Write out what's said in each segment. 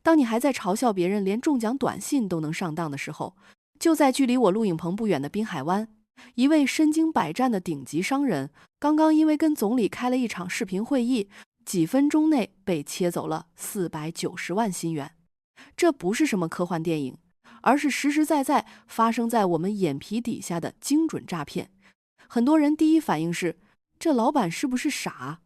当你还在嘲笑别人连中奖短信都能上当的时候，就在距离我录影棚不远的滨海湾，一位身经百战的顶级商人，刚刚因为跟总理开了一场视频会议，几分钟内被切走了490万新元。这不是什么科幻电影，而是实实在在发生在我们眼皮底下的精准诈骗。很多人第一反应是，这老板是不是傻？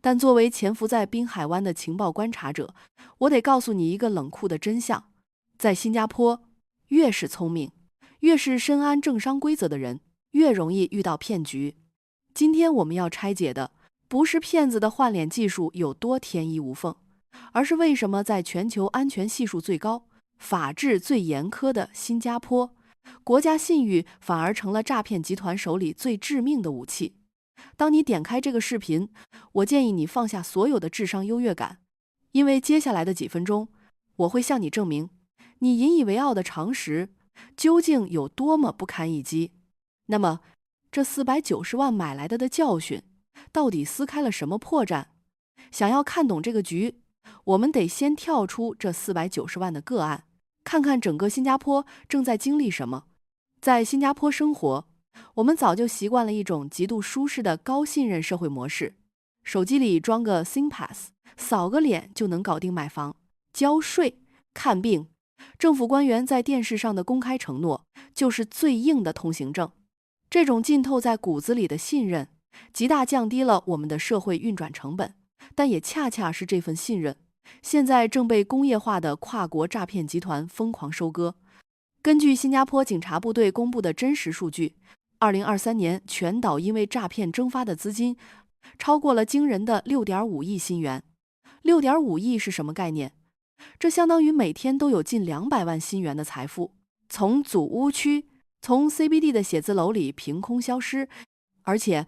但作为潜伏在滨海湾的情报观察者，我得告诉你一个冷酷的真相：在新加坡，越是聪明，越是深谙政商规则的人，越容易遇到骗局。今天我们要拆解的，不是骗子的换脸技术有多天衣无缝，而是为什么在全球安全系数最高、法治最严苛的新加坡，国家信誉反而成了诈骗集团手里最致命的武器。当你点开这个视频，我建议你放下所有的智商优越感，因为接下来的几分钟，我会向你证明，你引以为傲的常识究竟有多么不堪一击。那么，这490万买来的教训，到底撕开了什么破绽？想要看懂这个局，我们得先跳出这490万的个案，看看整个新加坡正在经历什么。在新加坡生活，我们早就习惯了一种极度舒适的高信任社会模式，手机里装个 SingPass， 扫个脸就能搞定买房、交税、看病。政府官员在电视上的公开承诺，就是最硬的通行证。这种浸透在骨子里的信任，极大降低了我们的社会运转成本，但也恰恰是这份信任，现在正被工业化的跨国诈骗集团疯狂收割。根据新加坡警察部队公布的真实数据，2023年全岛因为诈骗蒸发的资金超过了惊人的6.5亿新元。6.5亿是什么概念？这相当于每天都有近200万新元的财富，从祖屋区、从 CBD 的写字楼里凭空消失，而且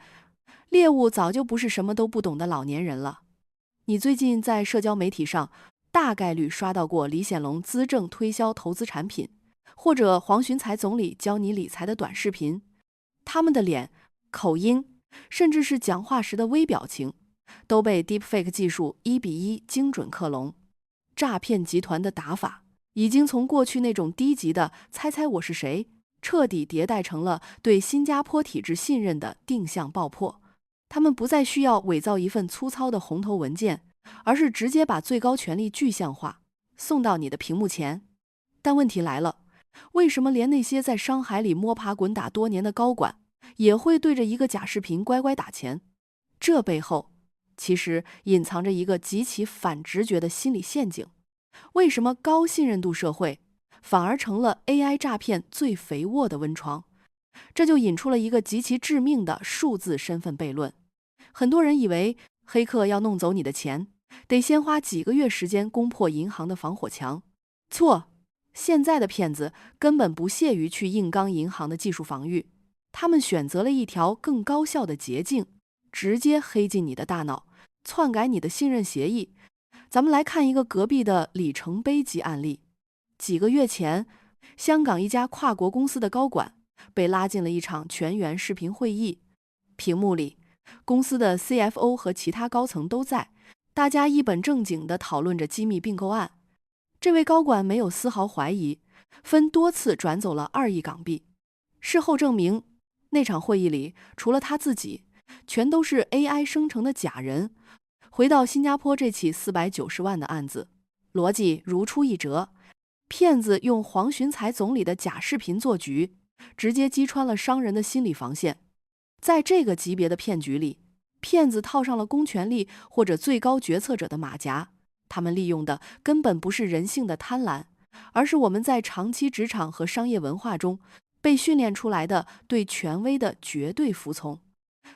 猎物早就不是什么都不懂的老年人了。你最近在社交媒体上大概率刷到过李显龙资政推销投资产品，或者黄循财总理教你理财的短视频，他们的脸、口音，甚至是讲话时的微表情，都被 Deepfake 技术1:1精准克隆。诈骗集团的打法已经从过去那种低级的猜猜我是谁，彻底迭代成了对新加坡体制信任的定向爆破。他们不再需要伪造一份粗糙的红头文件，而是直接把最高权力具象化，送到你的屏幕前。但问题来了，为什么连那些在商海里摸爬滚打多年的高管，也会对着一个假视频乖乖打钱？这背后其实隐藏着一个极其反直觉的心理陷阱。为什么高信任度社会反而成了 AI 诈骗最肥沃的温床？这就引出了一个极其致命的数字身份悖论。很多人以为黑客要弄走你的钱，得先花几个月时间攻破银行的防火墙。错，现在的骗子根本不屑于去硬刚银行的技术防御，他们选择了一条更高效的捷径，直接黑进你的大脑，篡改你的信任协议。咱们来看一个隔壁的里程碑级案例。几个月前，香港一家跨国公司的高管被拉进了一场全员视频会议，屏幕里，公司的 CFO 和其他高层都在，大家一本正经地讨论着机密并购案。这位高管没有丝毫怀疑，分多次转走了2亿港币。事后证明，那场会议里除了他自己，全都是 AI 生成的假人。回到新加坡这起490万的案子，逻辑如出一辙，骗子用黄循财总理的假视频做局，直接击穿了商人的心理防线。在这个级别的骗局里，骗子套上了公权力或者最高决策者的马甲，他们利用的根本不是人性的贪婪，而是我们在长期职场和商业文化中被训练出来的对权威的绝对服从。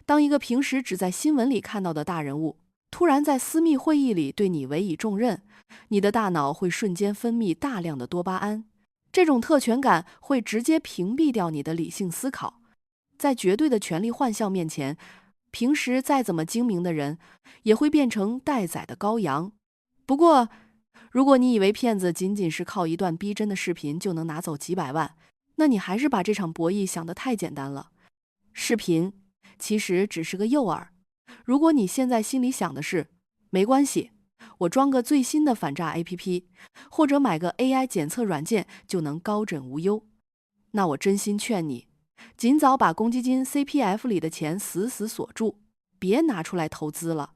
当一个平时只在新闻里看到的大人物，突然在私密会议里对你委以重任，你的大脑会瞬间分泌大量的多巴胺，这种特权感会直接屏蔽掉你的理性思考。在绝对的权力幻象面前，平时再怎么精明的人，也会变成待宰的羔羊。不过，如果你以为骗子仅仅是靠一段逼真的视频就能拿走几百万，那你还是把这场博弈想得太简单了。视频其实只是个诱饵。如果你现在心里想的是没关系，我装个最新的反诈 APP， 或者买个 AI 检测软件就能高枕无忧。那我真心劝你，尽早把公积金 CPF 里的钱死死锁住，别拿出来投资了。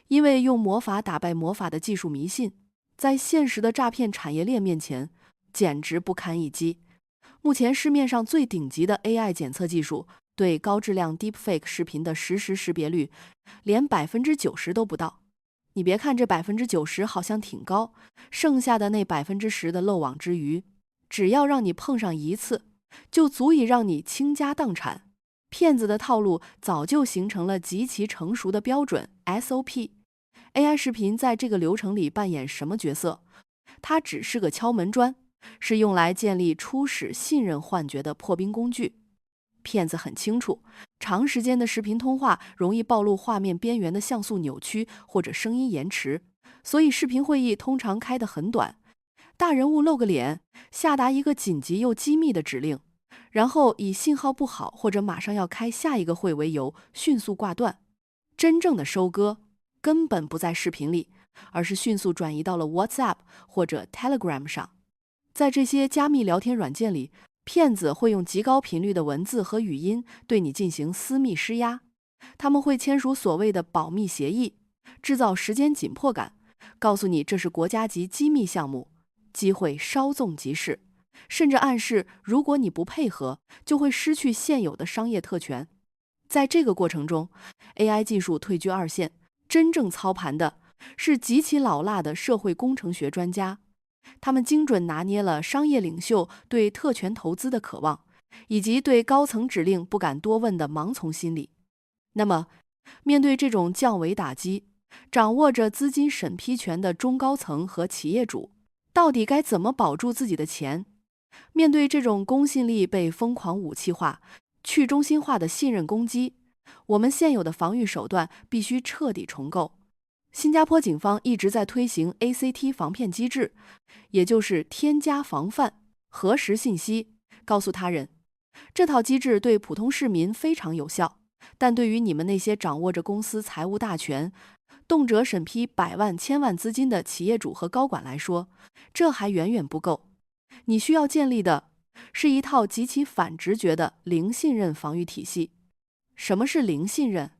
因为用魔法打败魔法的技术迷信，在现实的诈骗产业链面前，简直不堪一击。目前市面上最顶级的 AI 检测技术，对高质量 Deepfake 视频的实时识别率连 90% 都不到。你别看这 90% 好像挺高，剩下的那 10% 的漏网之鱼，只要让你碰上一次，就足以让你倾家荡产。骗子的套路早就形成了极其成熟的标准 SOP。AI 视频在这个流程里扮演什么角色？它只是个敲门砖，是用来建立初始信任幻觉的破冰工具。骗子很清楚，长时间的视频通话容易暴露画面边缘的像素扭曲或者声音延迟，所以视频会议通常开得很短，大人物露个脸，下达一个紧急又机密的指令，然后以信号不好或者马上要开下一个会为由迅速挂断。真正的收割根本不在视频里，而是迅速转移到了 WhatsApp 或者 Telegram 上。在这些加密聊天软件里，骗子会用极高频率的文字和语音对你进行私密施压，他们会签署所谓的保密协议，制造时间紧迫感，告诉你这是国家级机密项目，机会稍纵即逝，甚至暗示如果你不配合，就会失去现有的商业特权。在这个过程中， AI 技术退居二线，真正操盘的是极其老辣的社会工程学专家，他们精准拿捏了商业领袖对特权投资的渴望，以及对高层指令不敢多问的盲从心理。那么，面对这种降维打击，掌握着资金审批权的中高层和企业主，到底该怎么保住自己的钱？面对这种公信力被疯狂武器化、去中心化的信任攻击，我们现有的防御手段必须彻底重构。新加坡警方一直在推行 ACT 防骗机制，也就是添加防范、核实信息、告诉他人。这套机制对普通市民非常有效，但对于你们那些掌握着公司财务大权、动辄审批百万、千万资金的企业主和高管来说，这还远远不够。你需要建立的是一套极其反直觉的零信任防御体系。什么是零信任？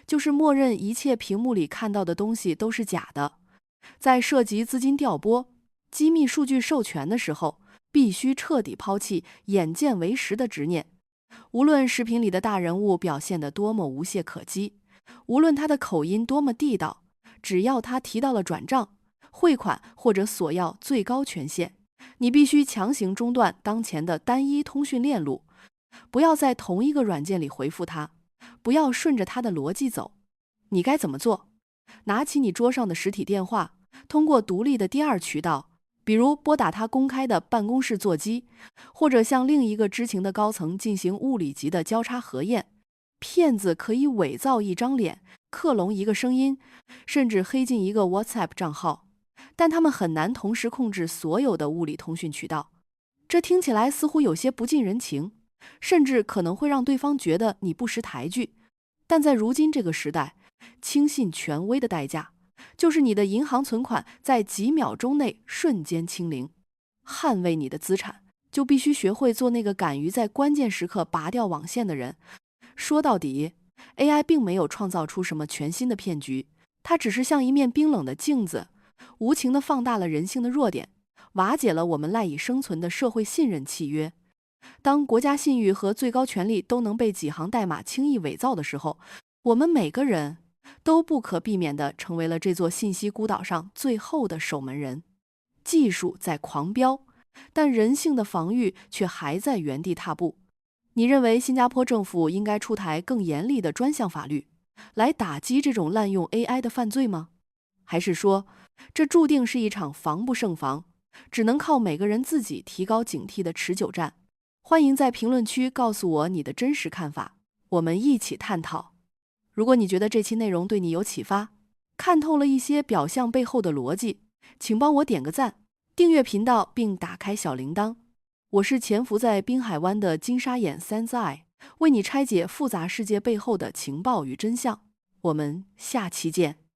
就是默认一切屏幕里看到的东西都是假的。在涉及资金调拨、机密数据授权的时候，必须彻底抛弃眼见为实的执念。无论视频里的大人物表现得多么无懈可击，无论他的口音多么地道，只要他提到了转账、汇款或者索要最高权限，你必须强行中断当前的单一通讯链路，不要在同一个软件里回复他，不要顺着他的逻辑走。你该怎么做？拿起你桌上的实体电话，通过独立的第二渠道，比如拨打他公开的办公室座机，或者向另一个知情的高层进行物理级的交叉核验。骗子可以伪造一张脸，克隆一个声音，甚至黑进一个 WhatsApp 账号，但他们很难同时控制所有的物理通讯渠道。这听起来似乎有些不近人情，甚至可能会让对方觉得你不识抬举。但在如今这个时代，轻信权威的代价就是你的银行存款在几秒钟内瞬间清零。捍卫你的资产，就必须学会做那个敢于在关键时刻拔掉网线的人。说到底， AI 并没有创造出什么全新的骗局，它只是像一面冰冷的镜子，无情地放大了人性的弱点，瓦解了我们赖以生存的社会信任契约。当国家信誉和最高权力都能被几行代码轻易伪造的时候，我们每个人都不可避免地成为了这座信息孤岛上最后的守门人。技术在狂飙，但人性的防御却还在原地踏步。你认为新加坡政府应该出台更严厉的专项法律，来打击这种滥用 AI 的犯罪吗？还是说，这注定是一场防不胜防，只能靠每个人自己提高警惕的持久战？欢迎在评论区告诉我你的真实看法，我们一起探讨。如果你觉得这期内容对你有启发，看透了一些表象背后的逻辑，请帮我点个赞，订阅频道并打开小铃铛。我是潜伏在滨海湾的金沙眼 Sensei， 为你拆解复杂世界背后的情报与真相。我们下期见。